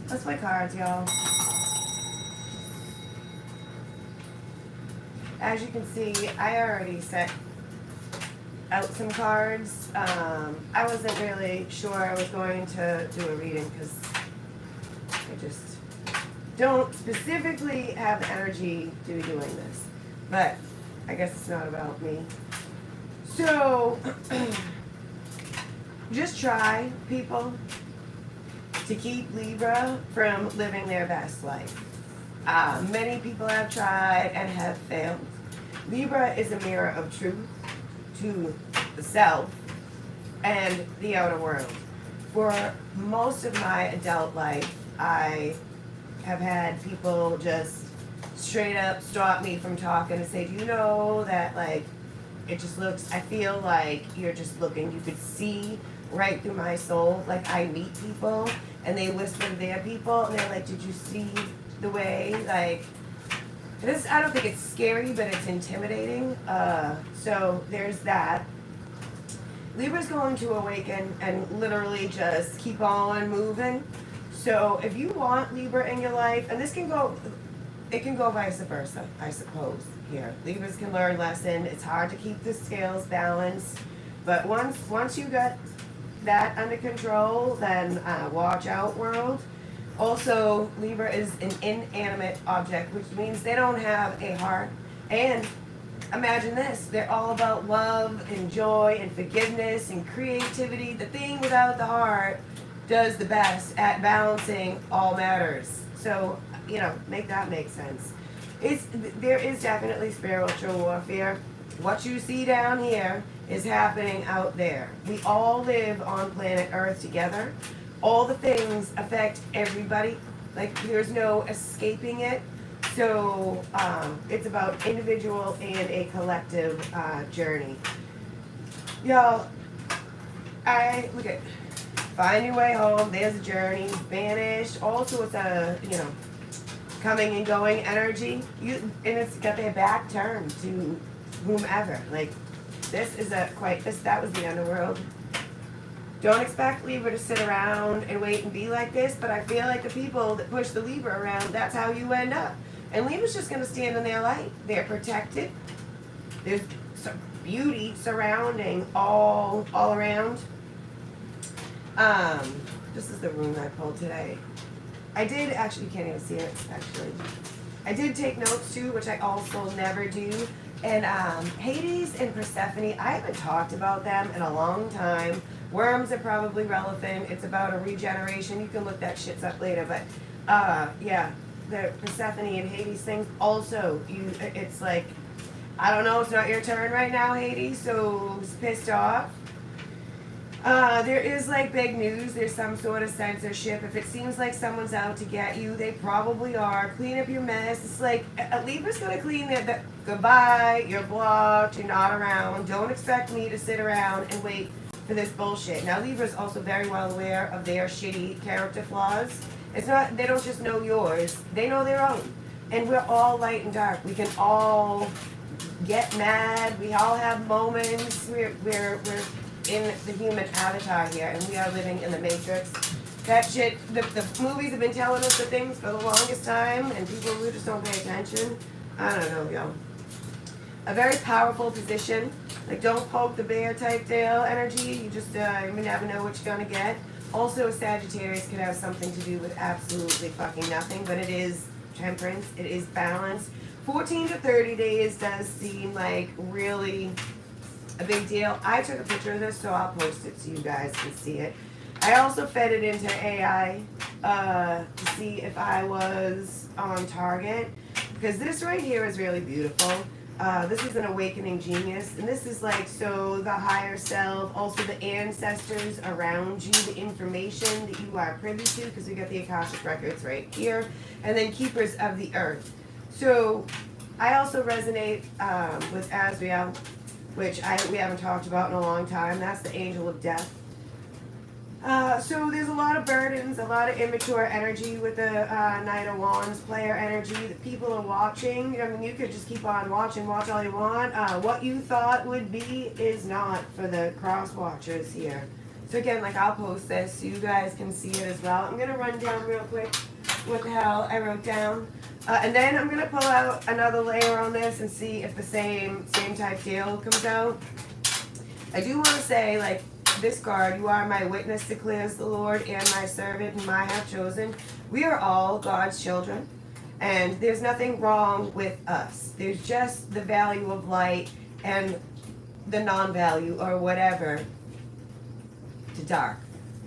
Let's play cards, y'all. As you can see, I already set out some cards. I wasn't really sure I was going to do a reading because I just don't specifically have the energy to be doing this. But I guess it's not about me. So, just try, people, to keep Libra from living their best life. Many people have tried and have failed. Libra is a mirror of truth to the self and the outer world. For most of my adult life, I have had people just straight up stop me from talking and say, do you know that, like, it just looks, I feel like you're just looking, you could see right through my soul. Like, I meet people and they whisper to their people and they're like, did you see the way, like, this, I don't think it's scary, but it's intimidating. So there's that. Libra's going to awaken and literally just keep on moving. So if you want Libra in your life, and this can go, it can go vice versa, I suppose, here. Libras can learn lesson. It's hard to keep the scales balanced. But once you got that under control, then watch out, world. Also, Libra is an inanimate object, which means they don't have a heart. And imagine this, they're all about love and joy and forgiveness and creativity. The thing without the heart does the best at balancing all matters. So, you know, make that make sense. There is definitely spiritual warfare. What you see down here is happening out there. We all live on planet Earth together. All the things affect everybody. Like, there's no escaping it. So it's about individual and a collective journey. Y'all, I look at find your way home. There's a journey. Vanished. All sorts of, you know, coming and going energy. And it's got their back turned to whomever. Like, this is that was the underworld. Don't expect Libra to sit around and wait and be like this, but I feel like the people that push the Libra around, that's how you end up. And Libra's just going to stand in their light. They're protected. There's some beauty surrounding all around. This is the rune I pulled today. I did, actually, you can't even see it, actually. I did take notes too, which I also never do. And Hades and Persephone, I haven't talked about them in a long time. Worms are probably relevant. It's about a regeneration. You can look that shit up later. But yeah, the Persephone and Hades things. Also, it's like, I don't know, it's not your turn right now, Hades, so it's pissed off. There is like big news. There's some sort of censorship. If it seems like someone's out to get you, they probably are. Clean up your mess. It's like Libra's gonna clean it. Goodbye. You're blocked. You're not around. Don't expect me to sit around and wait for this bullshit. Now Libra's also very well aware of their shitty character flaws. It's not. They don't just know yours. They know their own. And we're all light and dark. We can all get mad. We all have moments. We're in the human avatar here, and we are living in the Matrix. That shit, the movies have been telling us the things for the longest time, and people who just don't pay attention. I don't know, yo. A very powerful position. Like, don't poke the bear type deal energy. You just, you never know what you're gonna get. Also, Sagittarius could have something to do with absolutely fucking nothing, but it is temperance, it is balance. 14 to 30 days does seem like really a big deal. I took a picture of this, so I'll post it so you guys can see it. I also fed it into AI to see if I was on target, because this right here is really beautiful. This is an awakening genius, and this is like, so the higher self, also the ancestors around you, the information that you are privy to, because we got the Akashic records right here, and then keepers of the earth. So I also resonate with Azrael, which we haven't talked about in a long time. That's the angel of death. So there's a lot of burdens, a lot of immature energy with the Knight of Wands player energy. The people are watching. I mean, you could just keep on watching, watch all you want. What you thought would be is not for the cross watchers here. So again, like I'll post this so you guys can see it as well. I'm gonna run down real quick what the hell I wrote down. And then I'm gonna pull out another layer on this and see if the same type deal comes out. I do want to say, like, this card, you are my witness, declares the Lord, and my servant whom I have chosen. We are all God's children, and there's nothing wrong with us. There's just the value of light and the non-value, or whatever, to dark.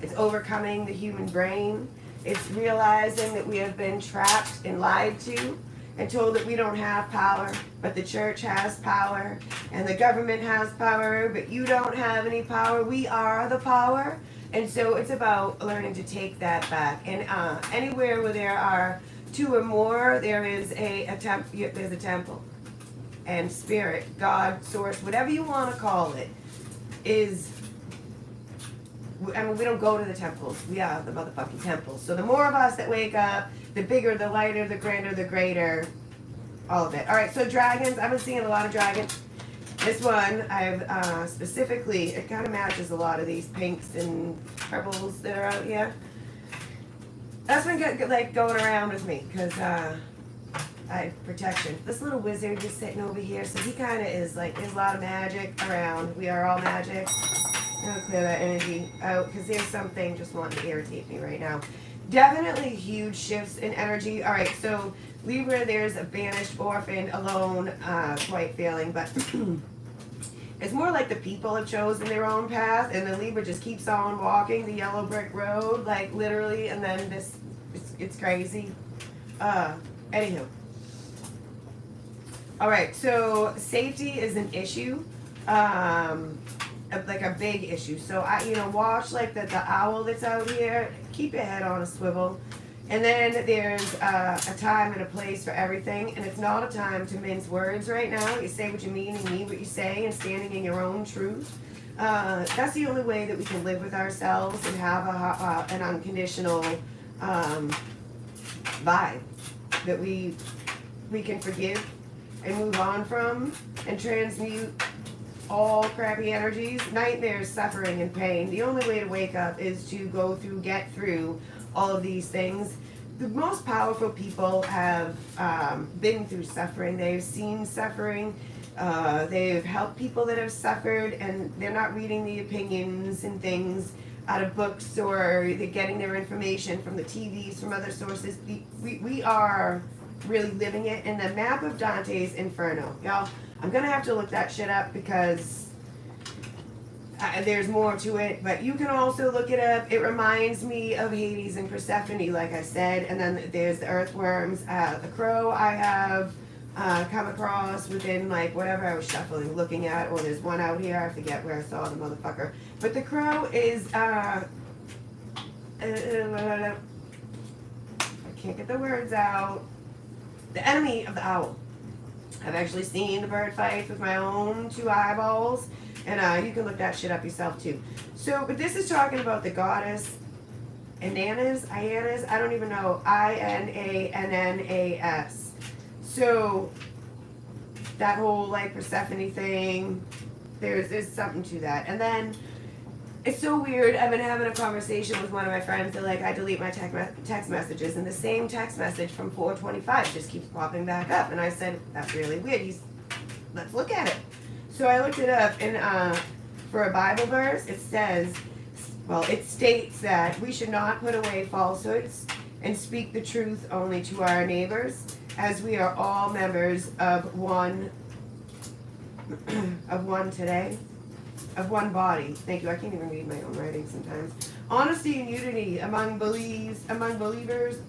It's overcoming the human brain. It's realizing that we have been trapped and lied to and told that we don't have power, but the church has power and the government has power, but you don't have any power. We are the power. And so it's about learning to take that back. And anywhere where there are two or more, there is there's a temple. And spirit, God, source, whatever you want to call it, is, I mean, we don't go to the temples. We are the motherfucking temples. So the more of us that wake up, the bigger, the lighter, the grander, the greater, all of it. All right, so dragons. I've been seeing a lot of dragons. This one, I've specifically, it kind of matches a lot of these pinks and purples that are out here. That's been like going around with me because I have protection. This little wizard just sitting over here, so he kind of is like, there's a lot of magic around. We are all magic. I'm gonna clear that energy out because there's something just wanting to irritate me right now. Definitely huge shifts in energy. All right, so Libra, there's a banished, orphaned, alone, white feeling, but it's more like the people have chosen their own path, and the Libra just keeps on walking the yellow brick road, like literally, and then it's crazy. Anywho. All right, so safety is an issue. Like a big issue. So watch like the owl that's out here. Keep your head on a swivel. And then there's a time and a place for everything. And it's not a time to mince words right now. You say what you mean and mean what you say, and standing in your own truth. That's the only way that we can live with ourselves and have an unconditional vibe that we can forgive and move on from and transmute all crappy energies, nightmares, suffering, and pain. The only way to wake up is to get through all of these things. The most powerful people have been through suffering. They've seen suffering. They've helped people that have suffered, and they're not reading the opinions and things out of books, or they're getting their information from the TVs, from other sources. We are really living it in the map of Dante's Inferno. Y'all, I'm going to have to look that shit up because there's more to it, but you can also look it up. It reminds me of Hades and Persephone, like I said, and then there's the earthworms. The crow I have come across within like whatever I was shuffling, looking at, or there's one out here, I forget where I saw the motherfucker. But the crow is, I can't get the words out, the enemy of the owl. I've actually seen the bird fights with my own two eyeballs, and you can look that shit up yourself too. So, but this is talking about the goddess Inanas, I don't even know, Inannas. So, that whole like Persephone thing, there's something to that. And then, it's so weird, I've been having a conversation with one of my friends that like I delete my text messages, and the same text message from 425 just keeps popping back up. And I said, that's really weird. Let's look at it. So I looked it up, and for a Bible verse, it says, well, it states that we should not put away falsehoods and speak the truth only to our neighbors, as we are all members of one today. Of one body. Thank you. I can't even read my own writing sometimes. Honesty and unity among believers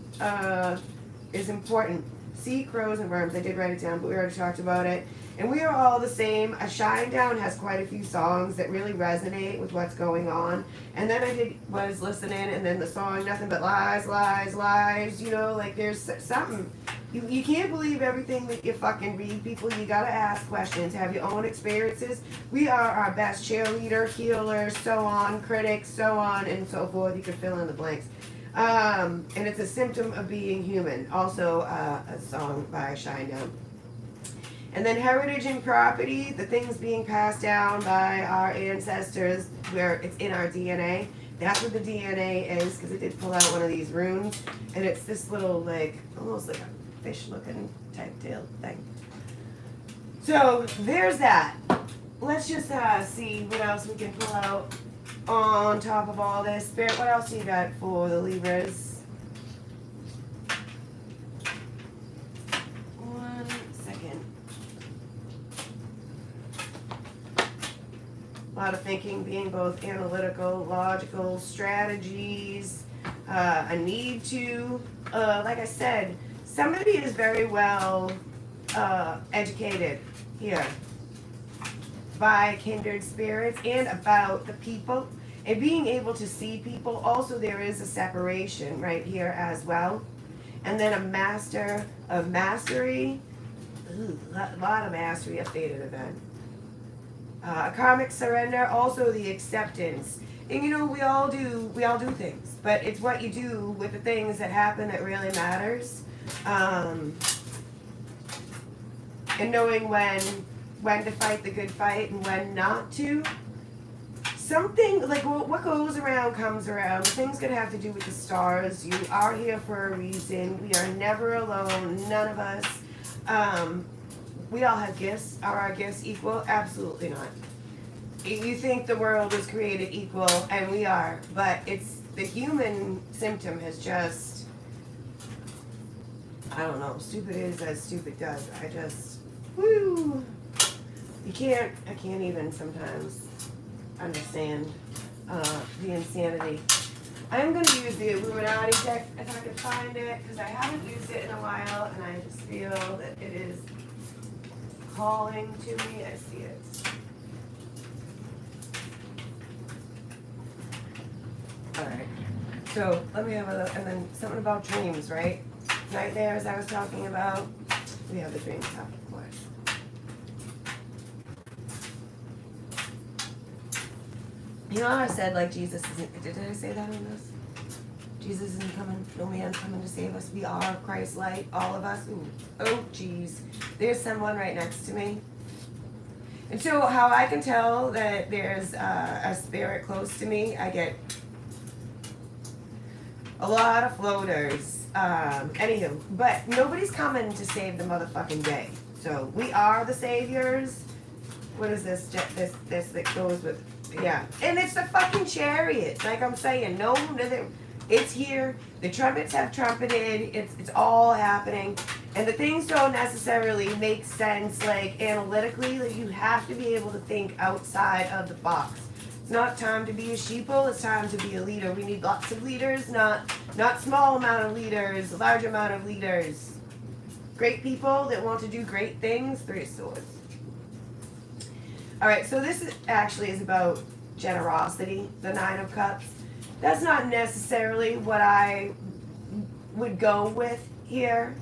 is important. Sea, crows, and worms. I did write it down, but we already talked about it. And we are all the same. A Shinedown has quite a few songs that really resonate with what's going on. And then I was listening, and then the song Nothing But Lies, Lies, Lies. Like there's something. You can't believe everything that you fucking read, people. You gotta ask questions, have your own experiences. We are our best cheerleader, healer, so on, critics, so on, and so forth. You can fill in the blanks. And it's a symptom of being human. Also, a song by Shinedown. And then heritage and property, the things being passed down by our ancestors, where it's in our DNA. That's what the DNA is, because it did pull out one of these runes. And it's this little, like, almost like a fish-looking type tail thing. So, there's that. Let's just see what else we can pull out on top of all this. Spirit, what else you got for the Libras? A lot of thinking, being both analytical, logical, strategies, a need to, like I said, somebody is very well educated here by kindred spirits and about the people and being able to see people. Also, there is a separation right here as well. And then a master of mastery. Ooh, a lot of mastery, a fated event. A karmic surrender, also the acceptance. And you know, we all do things, but it's what you do with the things that happen that really matters. And knowing when to fight the good fight and when not to. Something like what goes around comes around. Things gonna have to do with the stars. You are here for a reason. We are never alone. None of us. We all have gifts. Are our gifts equal? Absolutely not. You think the world was created equal, and we are, but it's the human symptom has just, I don't know, stupid is as stupid does. I just, woo. I can't even sometimes understand the insanity. I'm going to use the Illuminati deck if I can find it, because I haven't used it in a while, and I just feel that it is calling to me. I see it. Alright, so let me have a look, and then something about dreams, right? Nightmares I was talking about. We have the dream stuff, of course. You know how I said, like, Jesus isn't, did I say that in this? Jesus isn't coming, no man's coming to save us. We are Christ's light, all of us. Ooh, oh, geez. There's someone right next to me. And so how I can tell that there's a spirit close to me, I get a lot of floaters. Anywho, but nobody's coming to save the motherfucking day. So we are the saviors. What is this? This that goes with, yeah. And it's the fucking chariot. Like I'm saying, no, it's here. The trumpets have trumpeted. It's all happening. And the things don't necessarily make sense, like analytically. Like you have to be able to think outside of the box. It's not time to be a sheeple, it's time to be a leader. We need lots of leaders, not small amount of leaders, large amount of leaders. Great people that want to do great things, 3 of Swords. Alright, so this is about generosity, the 9 of Cups. That's not necessarily what I would go with here.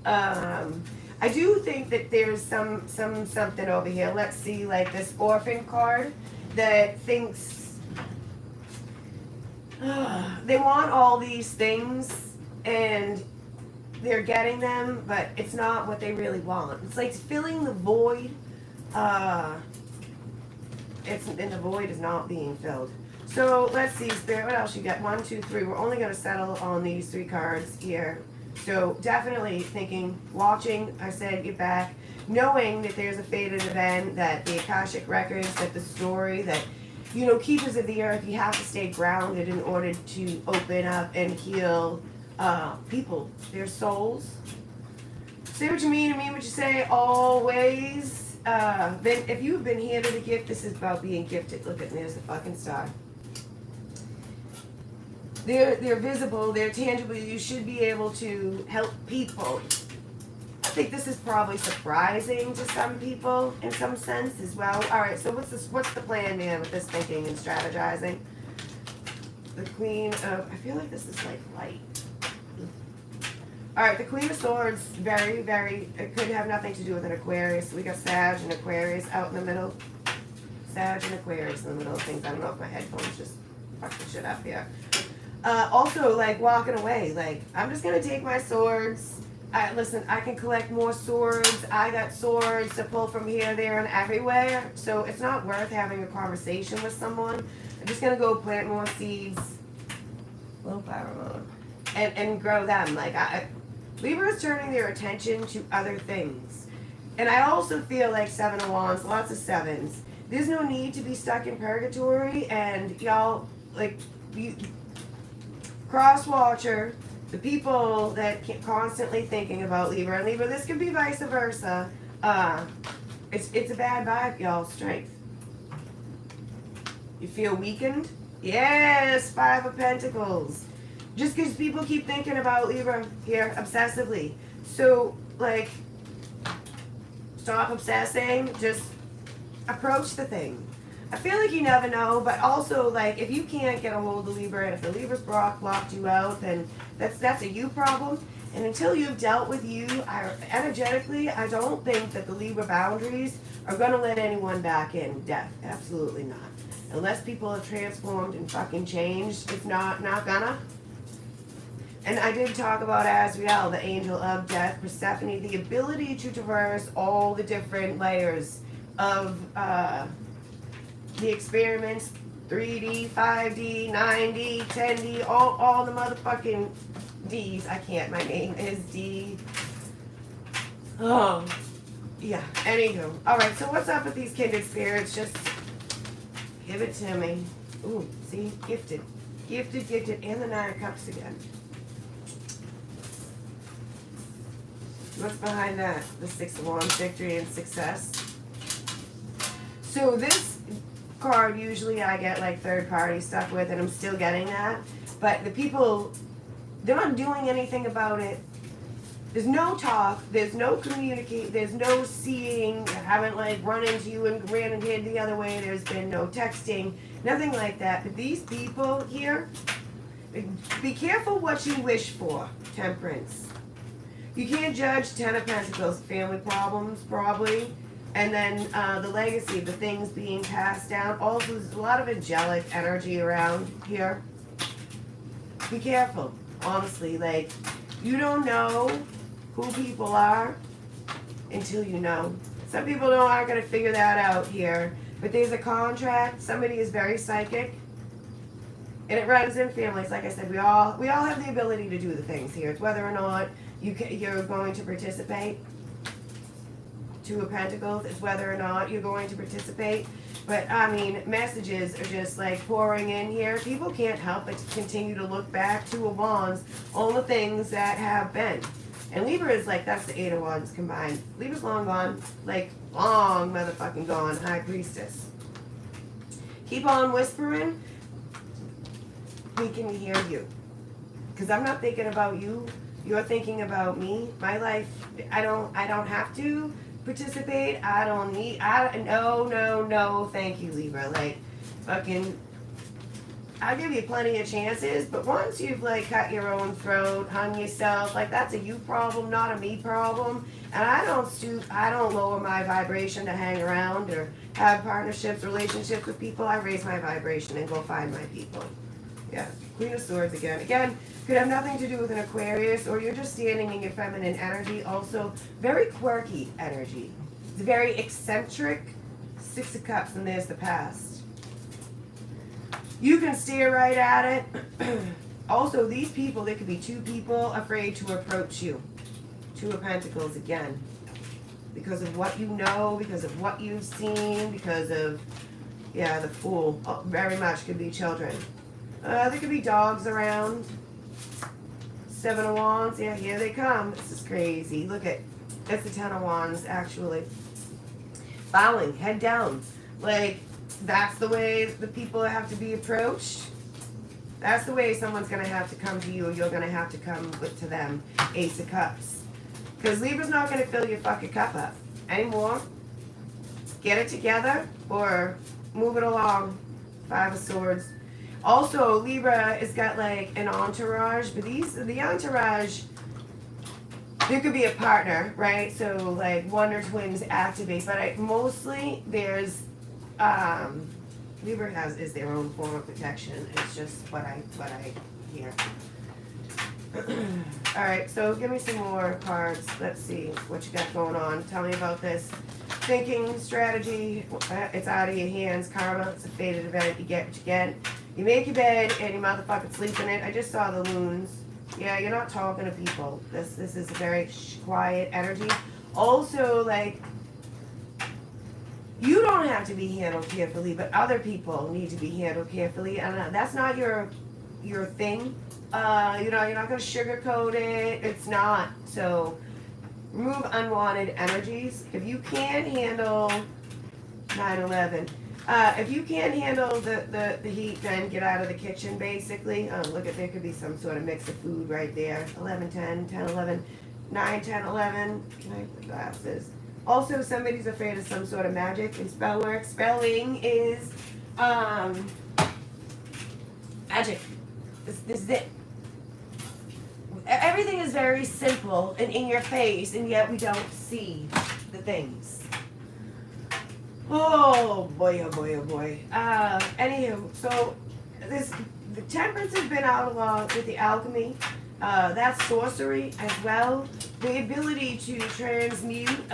I do think that there's something over here. Let's see, like this orphan card that thinks they want all these things and they're getting them, but it's not what they really want. It's like filling the void. And the void is not being filled. So let's see, Spirit, what else you got? 1, 2, 3. We're only going to settle on these 3 cards here. So definitely thinking, watching, I said get back, knowing that there's a fated event, that the Akashic records, that the story, that, you know, keepers of the earth, you have to stay grounded in order to open up and heal people, their souls. Say what you mean and mean what you say always. Then if you've been handed a gift, this is about being gifted. Look at, there's the fucking star. They're visible, they're tangible, you should be able to help people. I think this is probably surprising to some people in some sense as well. Alright, so what's the plan, man, with this thinking and strategizing? The Queen of, I feel like this is like light. Alright, the Queen of Swords, very, very, it could have nothing to do with an Aquarius. We got Sag and Aquarius out in the middle. Sag and Aquarius in the middle of things. I don't know if my headphones just fucked the shit up here. Also, like, walking away. Like, I'm just going to take my swords Listen, I can collect more swords. I got swords to pull from here, there, and everywhere. So it's not worth having a conversation with someone. I'm just gonna go plant more seeds, low power mode, and grow them. Like Libra is turning their attention to other things, and I also feel like Seven of Wands, lots of sevens. There's no need to be stuck in purgatory, and y'all like you, cross watcher. The people that keep constantly thinking about Libra and Libra, this can be vice versa. It's a bad vibe, y'all. Strength. You feel weakened? Yes, Five of Pentacles. Just because people keep thinking about Libra here obsessively. So, like, stop obsessing. Just approach the thing. I feel like you never know, but also, like, if you can't get a hold of Libra, and if the Libra's blocked you out, then that's a you problem. And until you've dealt with you, energetically, I don't think that the Libra boundaries are going to let anyone back in. Death. Absolutely not. Unless people have transformed and fucking changed, it's not gonna. And I did talk about Azrael, the angel of death, Persephone, the ability to traverse all the different layers of the experiments, 3D, 5D, 9D, 10D, all the motherfucking D's. I can't, my name is D. Oh, yeah, anywho. Alright, so what's up with these kindred spirits? Just give it to me. Ooh, see, gifted. Gifted, and the Nine of Cups again. What's behind that? The Six of Wands, victory and success. So this card, usually I get like third party stuff with, and I'm still getting that. But the people, they're not doing anything about it. There's no talk, there's no communicate, there's no seeing. I haven't like run into you and ran and hid the other way. There's been no texting, nothing like that. But these people here, be careful what you wish for, Temperance. You can't judge Ten of Pentacles, family problems probably. And then the legacy, the things being passed down. Also, there's a lot of angelic energy around here. Be careful, honestly. Like, you don't know who people are until you know. Some people aren't going to figure that out here. But there's a contract. Somebody is very psychic. And it runs in families. Like I said, we all have the ability to do the things here. It's whether or not you're going to participate. Two of Pentacles, it's whether or not you're going to participate. But I mean, messages are just like pouring in here. People can't help but to continue to look back. Two of Wands, all the things that have been. And Libra is like, that's the Eight of Wands combined. Libra's long gone, like long motherfucking gone. High Priestess. Keep on whispering. We can hear you. Because I'm not thinking about you. You're thinking about me. My life, I don't have to participate. I don't need, no, thank you, Libra. Like, fucking, I'll give you plenty of chances, but once you've like cut your own throat, hung yourself, like that's a you problem, not a me problem. And I don't lower my vibration to hang around or have partnerships, relationships with people. I raise my vibration and go find my people. Yeah, Queen of Swords again. Again, could have nothing to do with an Aquarius, or you're just standing in your feminine energy. Also, very quirky energy. It's very eccentric. Six of Cups, and there's the past. You can stare right at it. Also, these people, there could be two people afraid to approach you. Two of Pentacles again. Because of what you know, because of what you've seen, because of, yeah, the Fool. Oh, very much could be children. There could be dogs around. Seven of Wands. Yeah, here they come. This is crazy. Look at, that's the Ten of Wands, actually. Bowing, head down. Like, that's the way the people have to be approached. That's the way someone's going to have to come to you, or you're going to have to come to them. Ace of Cups. Because Libra's not going to fill your fucking cup up anymore. Get it together, or move it along. Five of Swords. Also, Libra has got like an entourage, but the entourage, there could be a partner, right? So like Wonder Twins activate, but mostly there's, Libra is their own form of protection. It's just what I hear. All right, so give me some more cards. Let's see what you got going on. Tell me about this. Thinking, strategy, it's out of your hands. Karma, it's a fated event. You get what you get. You make your bed and you motherfucking sleep in it. I just saw the loons. Yeah, you're not talking to people. This is a very quiet energy. Also, like, you don't have to be handled carefully, but other people need to be handled carefully, and that's not your thing. You know, you're not going to sugarcoat it. It's not. So remove unwanted energies. If you can't handle 9/11, if you can't handle the heat, then get out of the kitchen, basically. Look at, there could be some sort of mix of food right there. 11, 10, 10, 11, 9, 10, 11. Can I have the glasses? Also, somebody's afraid of some sort of magic and spell work. Spelling is magic. This is it. Everything is very simple and in your face, and yet we don't see the things. Oh boy, oh boy, oh boy. Anywho, so the temperance has been out along with the alchemy. That's sorcery as well. The ability to transmute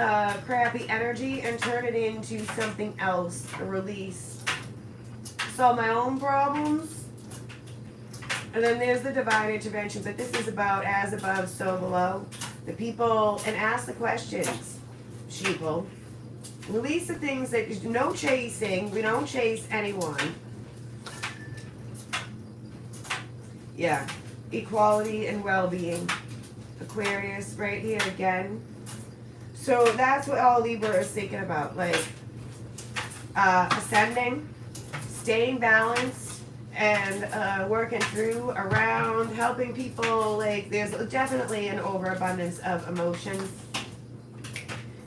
crappy energy and turn it into something else, a release. Solve my own problems. And then there's the divine intervention, but this is about as above, so below. The people, and ask the questions, sheeple. Release the things that, no chasing, we don't chase anyone. Yeah, equality and well-being. Aquarius right here again. So that's what all Libra is thinking about, like ascending, staying balanced, and working through, around, helping people. Like, there's definitely an overabundance of emotions.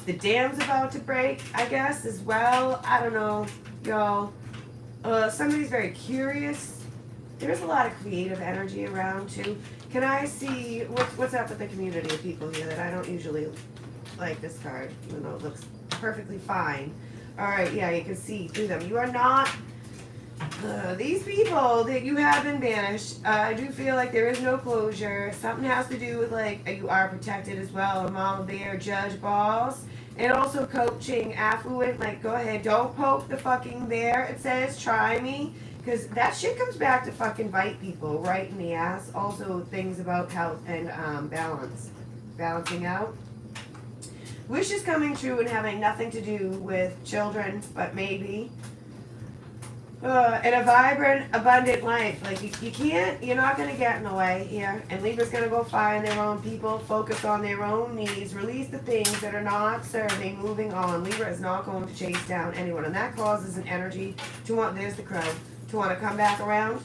The dam's about to break, I guess, as well. I don't know, y'all. Somebody's very curious. There's a lot of creative energy around, too. Can I see what's up with the community of people here that I don't usually like this card, even though it looks perfectly fine. All right, yeah, you can see through them. You are not... these people that you have been banished, I do feel like there is no closure. Something has to do with, like, you are protected as well. A mama bear, judge, boss. And also coaching, affluent, like, go ahead. Don't poke the fucking bear, it says. Try me. Because that shit comes back to fucking bite people right in the ass. Also, things about health and balance. Balancing out. Wishes coming true and having nothing to do with children, but maybe. And a vibrant, abundant life. Like, you can't, you're not going to get in the way here. And Libra's going to go find their own people, focus on their own needs, release the things that are not serving, moving on. Libra is not going to chase down anyone. And that causes an energy to want, there's the crow, to want to come back around.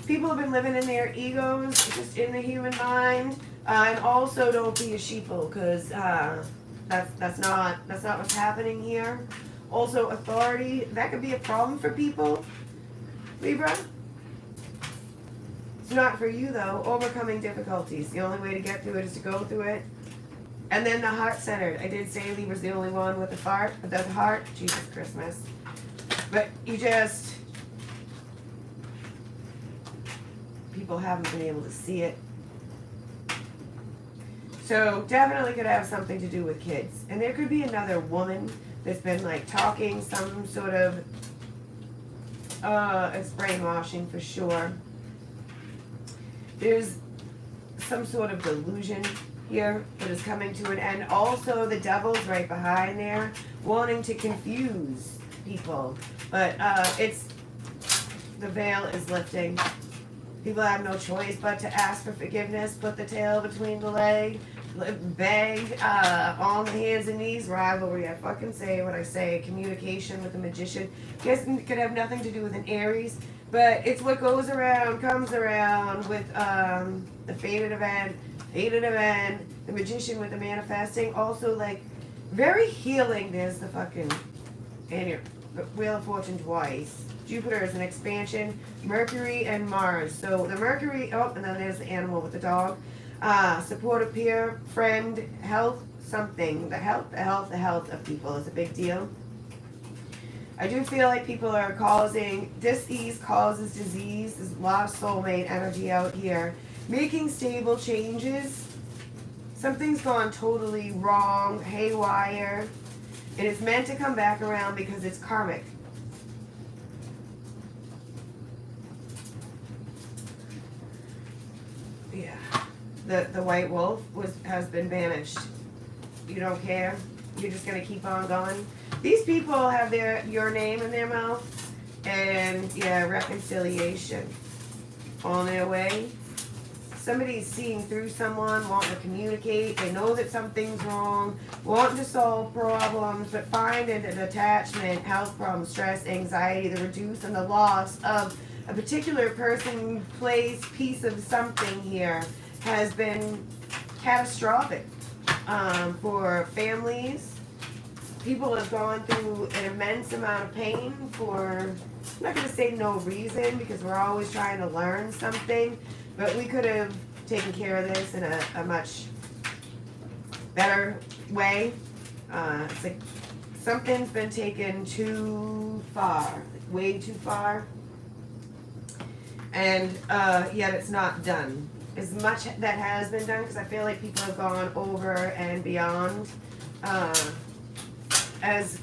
People have been living in their egos, just in the human mind. And also don't be a sheeple, because that's not what's happening here. Also, authority, that could be a problem for people, Libra. It's not for you, though. Overcoming difficulties. The only way to get through it is to go through it. And then the heart-centered. I did say Libra's the only one with the heart. Jesus Christmas. But you just... people haven't been able to see it. So, definitely could have something to do with kids. And there could be another woman that's been, like, talking some sort of, it's brainwashing for sure. There's some sort of delusion here that is coming to an end. Also, the devil's right behind there, wanting to confuse people. But it's, the veil is lifting. People have no choice but to ask for forgiveness, put the tail between the leg, beg, on the hands and knees, rivalry. I fucking say what I say. Communication with the magician. Guess could have nothing to do with an Aries, but it's what goes around, comes around with the fated event, the magician with the manifesting. Also, like, very healing. There's the fucking, and your Wheel of Fortune twice. Jupiter is an expansion, Mercury and Mars. So the Mercury, oh, and then there's the animal with the dog. Supportive peer, friend, health, something. The health of people is a big deal. I do feel like people are causing, dis-ease causes disease. There's a lot of soulmate energy out here. making stable changes. Something's gone totally wrong, haywire, and it's meant to come back around because it's karmic. Yeah. The white wolf has been banished. You don't care. You're just gonna keep on going. These people have your name in their mouth, and yeah, reconciliation on their way. Somebody's seeing through someone, wanting to communicate. They know that something's wrong, wanting to solve problems, but find an attachment, health problems, stress, anxiety, the reduce and the loss of a particular person, place, piece of something here has been catastrophic for families. People have gone through an immense amount of pain for, I'm not going to say no reason, because we're always trying to learn something, but we could have taken care of this in a much better way. It's like something's been taken too far, way too far, and yet it's not done. As much that has been done, because I feel like people have gone over and beyond. As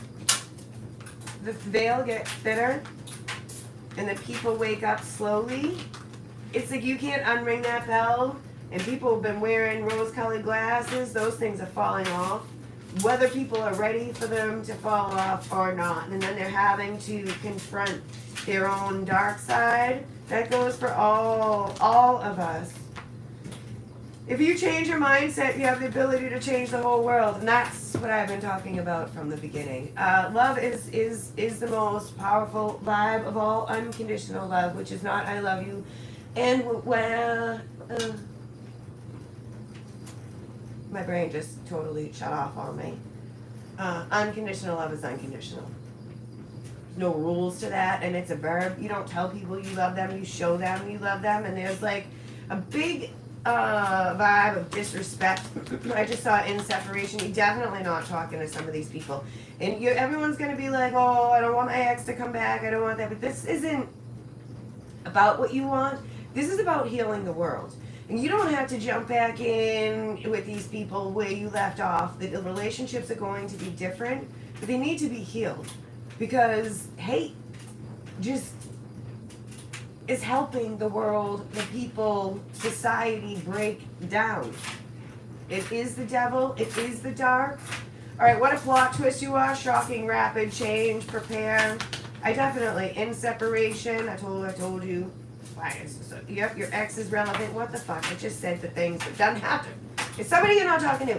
the veil gets thinner and the people wake up slowly, it's like you can't unring that bell, and people have been wearing rose-colored glasses. Those things are falling off, whether people are ready for them to fall off or not. And then they're having to confront their own dark side. That goes for all of us. If you change your mindset, you have the ability to change the whole world, and that's what I've been talking about from the beginning. Love is the most powerful vibe of all. Unconditional love, which is not I love you, and well, my brain just totally shut off on me. Unconditional love is unconditional. No rules to that, and it's a verb. You don't tell people you love them, you show them you love them, and there's like a big vibe of disrespect. I just saw in separation. You're definitely not talking to some of these people, and everyone's gonna be like, oh, I don't want my ex to come back, I don't want that. But this isn't about what you want. This is about healing the world, and you don't have to jump back in with these people where you left off. The relationships are going to be different, but they need to be healed, because hate just is helping the world, the people, society break down. It is the devil. It is the dark. All right, what a plot twist you are. Shocking, rapid change, prepare. I definitely, in separation, I told you. Why, yep, your ex is relevant. What the fuck? I just said the things that doesn't happen. It's somebody you're not talking to.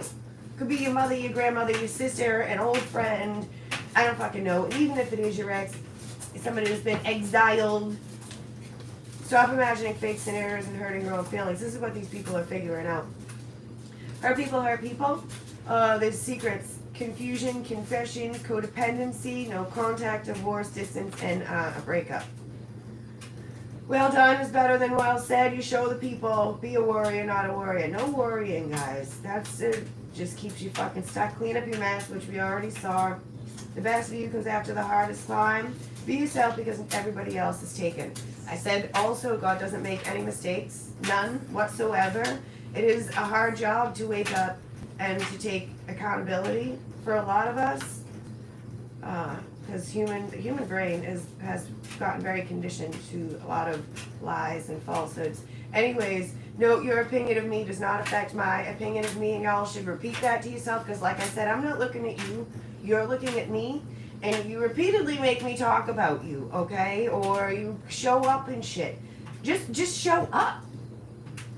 Could be your mother, your grandmother, your sister, an old friend. I don't fucking know. Even if it is your ex, it's somebody who's been exiled. Stop imagining fake scenarios and hurting your own feelings. This is what these people are figuring out. Hurt people hurt people. There's secrets. Confusion, confession, codependency, no contact, divorce, distance, and a breakup. Well done is better than well said. You show the people. Be a warrior, not a warrior. No worrying, guys. That's it. Just keeps you fucking stuck. Clean up your mess, which we already saw. The best of you comes after the hardest climb. Be yourself, because everybody else is taken. I said also, God doesn't make any mistakes. None whatsoever. It is a hard job to wake up and to take accountability for a lot of us. Because the human brain has gotten very conditioned to a lot of lies and falsehoods. Anyways, note your opinion of me does not affect my opinion of me, and y'all should repeat that to yourself, because like I said, I'm not looking at you, you're looking at me, and you repeatedly make me talk about you, okay? Or you show up and shit. Just show up,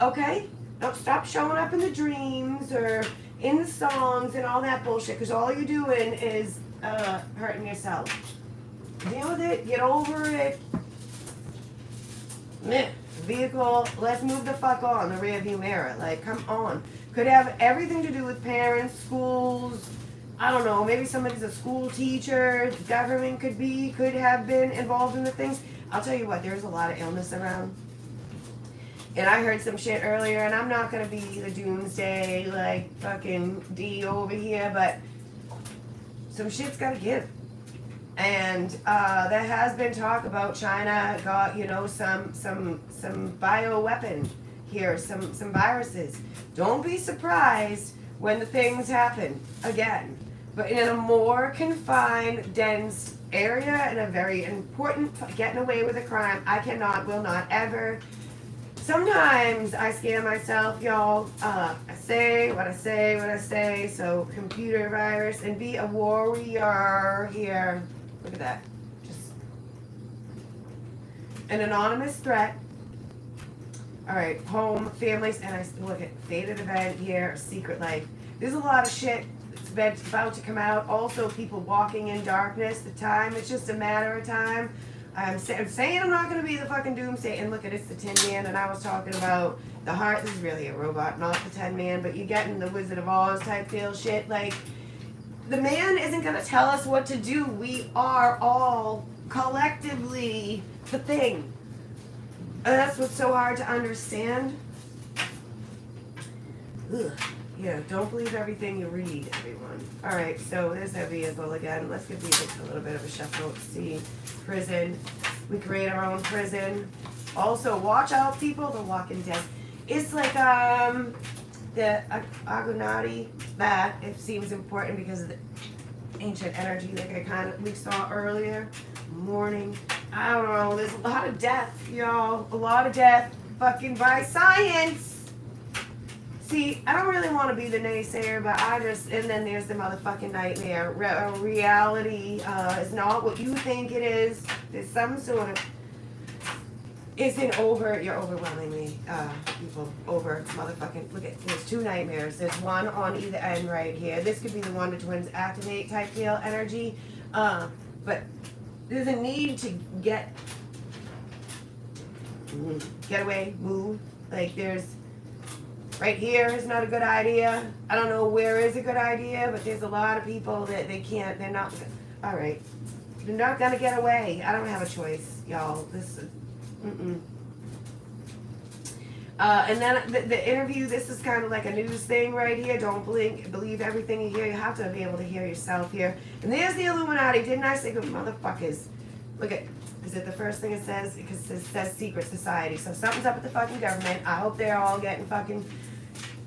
okay? Don't stop showing up in the dreams or in the songs and all that bullshit, because all you're doing is hurting yourself. Deal with it, get over it. Meh. Vehicle, let's move the fuck on, the rear view mirror. Like, come on. Could have everything to do with parents, schools, I don't know, maybe somebody's a school teacher, the government could have been involved in the things. I'll tell you what, there's a lot of illness around. And I heard some shit earlier, and I'm not gonna be the doomsday, like, fucking D over here, but some shit's gotta give. And there has been talk about China got, some bioweapon here are some viruses. Don't be surprised when the things happen again. But in a more confined, dense area, and a very important, getting away with a crime, I cannot, will not ever. Sometimes I scare myself, y'all. I say what I say, what I say. So computer virus, and be a warrior here. Look at that. Just an anonymous threat. All right, home, families, and I look at fated event here, secret life. There's a lot of shit that's about to come out. Also, people walking in darkness. The time, it's just a matter of time. I'm saying I'm not going to be the fucking doomsday. And look at it's the Tin Man, and I was talking about the heart. This is really a robot, not the Tin Man, but you getting the Wizard of Oz type feel shit. Like, the man isn't going to tell us what to do. We are all collectively the thing. And that's what's so hard to understand. Ugh. Yeah, don't believe everything you read, everyone. All right, so there's that vehicle again. Let's give these a little bit of a shuffle. See, prison. We create our own prison. Also, watch out, people. The Walking Dead. It's like the Agunati. That it seems important because of the ancient energy, like we saw earlier. Morning. I don't know. There's a lot of death, y'all. A lot of death. Fucking by science. See, I don't really want to be the naysayer, but and then there's the motherfucking nightmare. Reality is not what you think it is. There's some sort of, you're overwhelming me, people, over motherfucking, look at, there's two nightmares. There's one on either end right here. This could be the one the twins activate type feel energy, but there's a need to get away, move, like there's, right here is not a good idea. I don't know where is a good idea, but there's a lot of people that they're not, all right. They're not going to get away. I don't have a choice, y'all. This is, and then the interview, this is kind of like a news thing right here. Don't believe everything you hear. You have to be able to hear yourself here. And there's the Illuminati. Didn't I say good motherfuckers? Look at, is it the first thing it says? Because it says secret society. So something's up with the fucking government. I hope they're all getting fucking,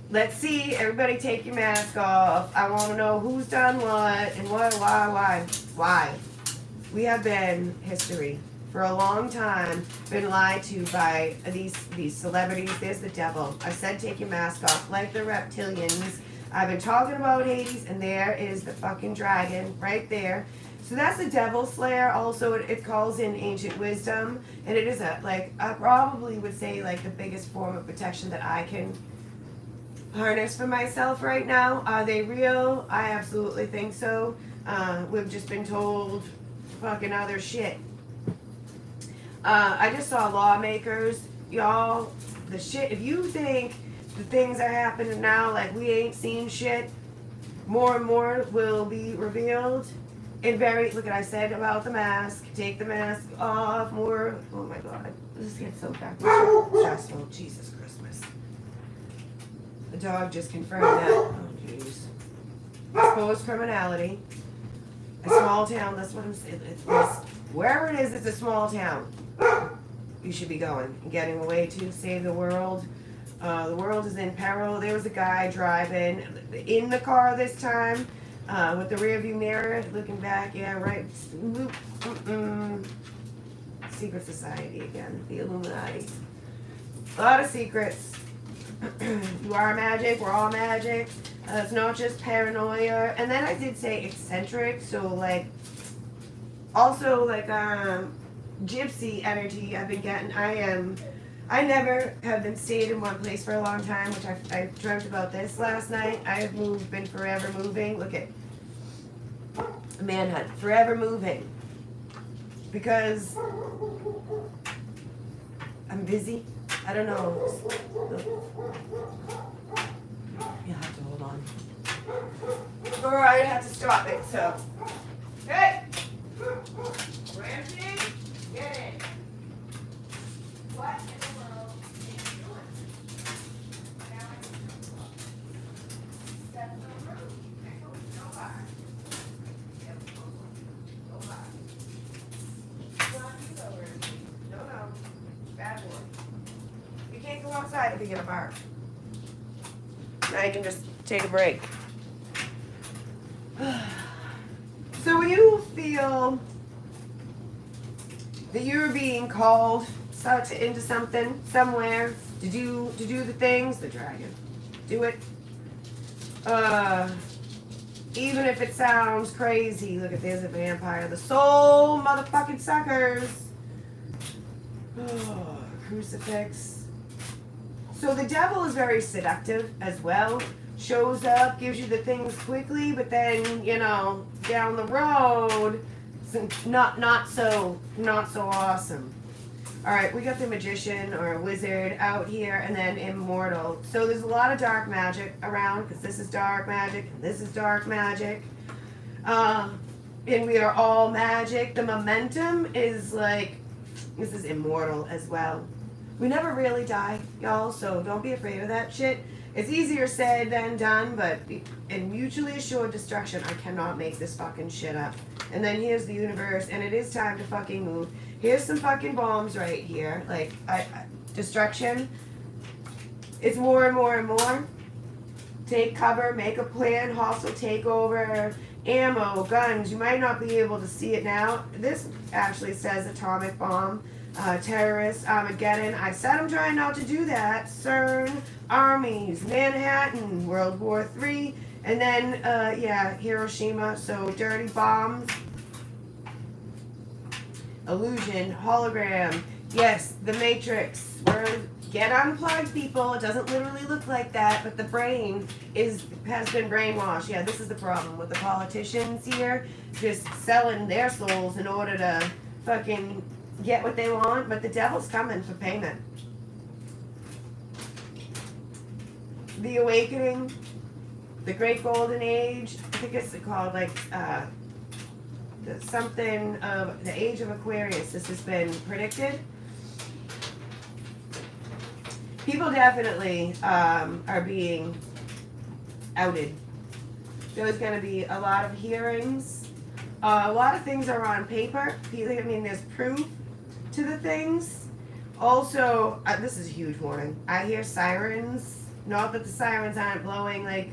let's see, everybody take your mask off. I want to know who's done what and what, why. We have been, history, for a long time, been lied to by these celebrities. There's the devil. I said take your mask off, like the reptilians. I've been talking about Hades, and there is the fucking dragon right there. So that's the devil slayer. Also, it calls in ancient wisdom, and it is I probably would say like the biggest form of protection that I can harness for myself right now. Are they real? I absolutely think so. We've just been told fucking other shit. I just saw lawmakers, y'all. The shit. If you think the things are happening now, like we ain't seen shit, more and more will be revealed. And look at I said about the mask. Take the mask off. More. Oh my God. This gets so stressful. Jesus Christmas. The dog just confirmed that. Oh jeez. Exposed criminality. A small town. That's what I'm saying. Wherever it is, it's a small town. You should be going and getting away to save the world. The world is in peril. There was a guy driving in the car this time. With the rear view mirror, looking back, yeah, right. Secret society again, the Illuminati. A lot of secrets. You are magic, we're all magic. It's not just paranoia. And then I did say eccentric, so like, also like gypsy energy I've been getting. I never have been stayed in one place for a long time, which I dreamt about this last night. I have been forever moving. Look at manhunt, forever moving. Because I'm busy. I don't know. You'll have to hold on. Or I'd have to stop it, so. Hey! Ramsey, get in. What in the world are you doing? Now I can step the room. Go by. Yep, go by. Come on, you go, Ramsey. No. Bad boy. You can't go outside. ripping it apart. Now you can just take a break. So when you feel that you're being called into something, somewhere, to do the things, the dragon, do it. Even if it sounds crazy, look at there's a vampire. The soul motherfucking suckers. Oh, crucifix. So the devil is very seductive as well. Shows up, gives you the things quickly, but then, you know, down the road, it's not so awesome. All right, we got the magician or wizard out here, and then immortal. So there's a lot of dark magic around, because this is dark magic, and this is dark magic. And we are all magic. The momentum is like, this is immortal as well. We never really die, y'all, so don't be afraid of that shit. It's easier said than done, but in mutually assured destruction, I cannot make this fucking shit up. And then here's the universe, and it is time to fucking move. Here's some fucking bombs right here. Like, destruction. It's more and more and more. Take cover, make a plan, hostile takeover, ammo, guns. You might not be able to see it now. This actually says atomic bomb. Terrorists, Armageddon. I said I'm trying not to do that. CERN, armies, Manhattan, World War III, and then, yeah, Hiroshima. So dirty bombs. Illusion, hologram. Yes, the Matrix. Get unplugged, people. It doesn't literally look like that, but the brain has been brainwashed. Yeah, this is the problem with the politicians here. Just selling their souls in order to fucking get what they want, but the devil's coming for payment. The Awakening, the Great Golden Age, I think it's called like something of the Age of Aquarius. This has been predicted. People definitely are being outed. There's going to be a lot of hearings. A lot of things are on paper. I mean, there's proof to the things. Also, this is a huge warning. I hear sirens. Not that the sirens aren't blowing like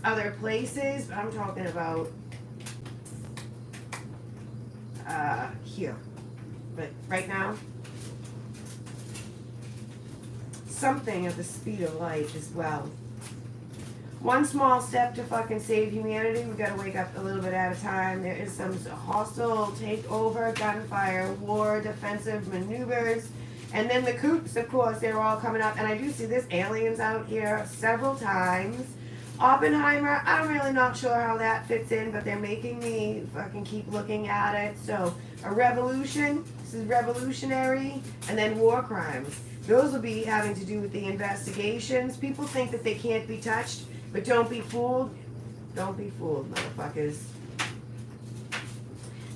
other places, but I'm talking about here. But right now, something at the speed of light as well. One small step to fucking save humanity. We gotta wake up a little bit at a time. There is some hostile takeover, gunfire, war, defensive maneuvers, and then the coups, of course, they're all coming up. And I do see this aliens out here several times. Oppenheimer, I'm really not sure how that fits in, but they're making me fucking keep looking at it. So a revolution, this is revolutionary, and then war crimes. Those will be having to do with the investigations. People think that they can't be touched, but don't be fooled. Don't be fooled, motherfuckers.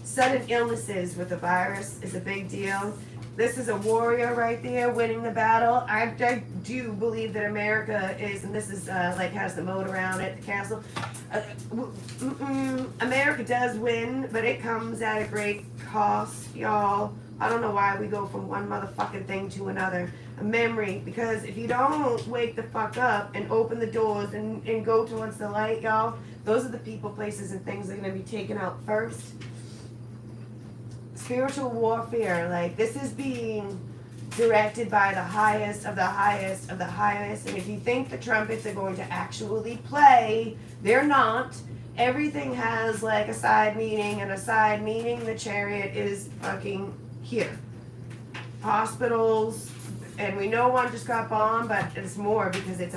Sudden illnesses with the virus is a big deal. This is a warrior right there winning the battle. I do believe that America is, and this is like has the moat around it, the castle. America does win, but it comes at a great cost, y'all. I don't know why we go from one motherfucking thing to another. A memory, because if you don't wake the fuck up and open the doors and go towards the light, y'all, those are the people, places, and things that are going to be taken out first. Spiritual warfare, like this is being directed by the highest of the highest of the highest. And if you think the trumpets are going to actually play, they're not. Everything has like a side meaning, and a side meaning. The chariot is fucking here. Hospitals, and we know one just got bombed, but it's more because it's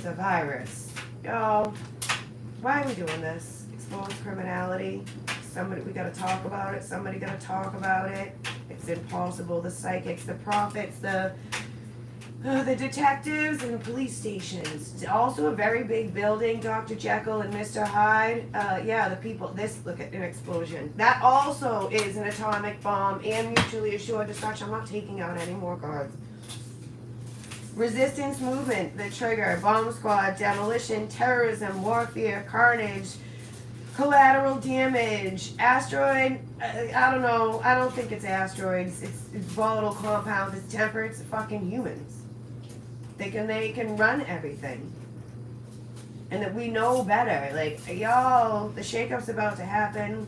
a virus. Yo, why are we doing this? Expose criminality. Somebody, we gotta talk about it. Somebody gotta talk about it. It's impossible. The psychics, the prophets, the detectives and police stations. It's also a very big building, Dr. Jekyll and Mr. Hyde. Yeah, the people, this, look at an explosion. That also is an atomic bomb and mutually assured destruction. I'm not taking out any more cards. Resistance movement, the trigger, bomb squad, demolition, terrorism, warfare, carnage, Collateral damage, asteroid, I don't know, I don't think it's asteroids, it's volatile compounds, it's tempered, it's fucking humans. They can run everything. And that we know better. Like, y'all, the shakeup's about to happen.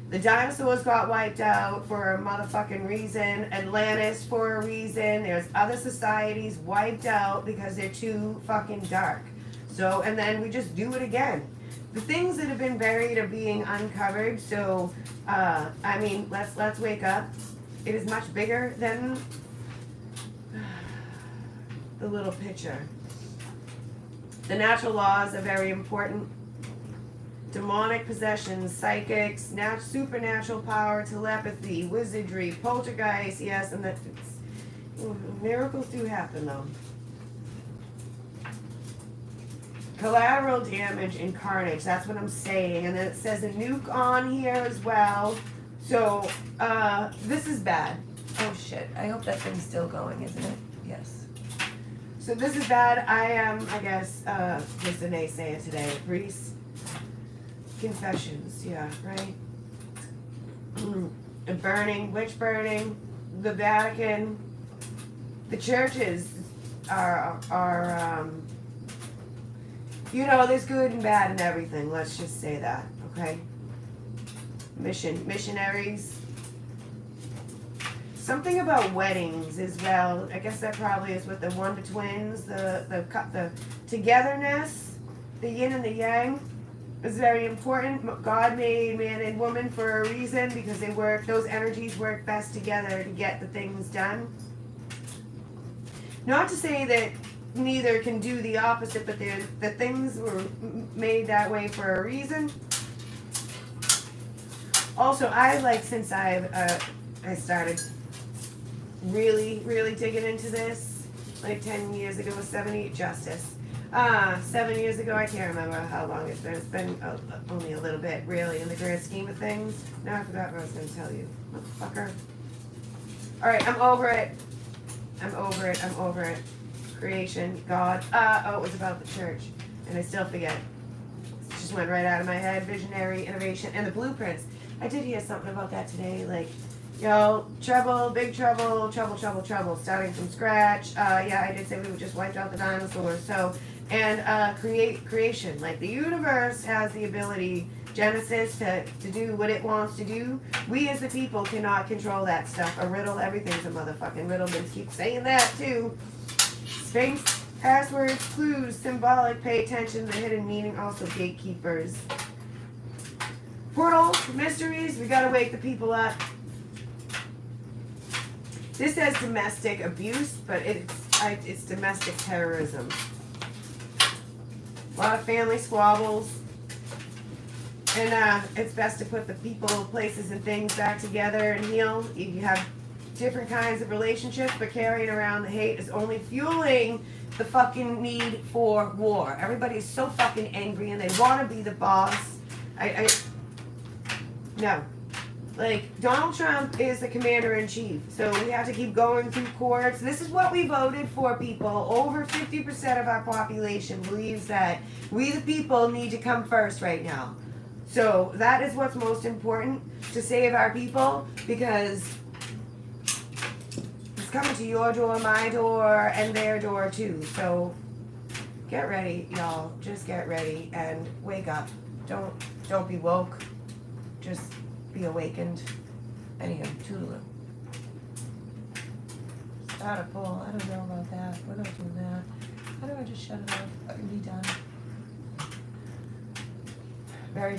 The dinosaurs got wiped out for a motherfucking reason. Atlantis for a reason. There's other societies wiped out because they're too fucking dark. So, and then we just do it again. The things that have been buried are being uncovered. So, I mean, let's wake up. It is much bigger than the little picture. The natural laws are very important. Demonic possessions, psychics, supernatural power, telepathy, wizardry, poltergeist, yes, and miracles do happen though. Collateral damage and carnage, that's what I'm saying. And then it says a nuke on here as well. So, this is bad. Oh shit, I hope that thing's still going, isn't it? Yes. So this is bad. I am, I guess, just a naysayer today. Greece. Confessions, yeah, right? Burning, witch burning, the Vatican, the churches are you know, there's good and bad in everything. Let's just say that, okay? Missionaries. Something about weddings as well. I guess that probably is with the wonder twins. The togetherness, the yin and the yang is very important. God made man and woman for a reason because they work. Those energies work best together to get the things done. Not to say that neither can do the opposite, but the things were made that way for a reason. Also, since I started really digging into this, like 10 years ago, 7 years ago, I can't remember how long it's been. It's been only a little bit, really, in the grand scheme of things. Now I forgot what I was going to tell you. Motherfucker. Alright, I'm over it. Creation, God. It was about the church. And I still forget. It just went right out of my head. Visionary, innovation, and the blueprints. I did hear something about that today, like, trouble, big trouble, starting from scratch. Yeah, I did say we just wiped out the dinosaurs. So, and creation, like the universe has the ability, Genesis, to do what it wants to do. We as the people cannot control that stuff. A riddle, everything's a motherfucking riddle. But keep saying that too. Sphinx, passwords, clues, symbolic, pay attention, the hidden meaning, also gatekeepers. Portals, mysteries, we gotta wake the people up. This says domestic abuse, but it's domestic terrorism. A lot of family squabbles. And it's best to put the people, places, and things back together and heal. You have different kinds of relationships, but carrying around the hate is only fueling the fucking need for war. Everybody's so fucking angry and they want to be the boss. No. Like, Donald Trump is the commander-in-chief, so we have to keep going through courts. This is what we voted for, people. Over 50% of our population believes that we, the people, need to come first right now. So that is what's most important, to save our people, because it's coming to your door, my door, and their door too. So get ready, y'all. Just get ready and wake up. Don't be woke. Just be awakened. Anywho, toodaloo. Start a poll. I don't know about that. We're not doing that. How do I just shut it off? I can be done. Very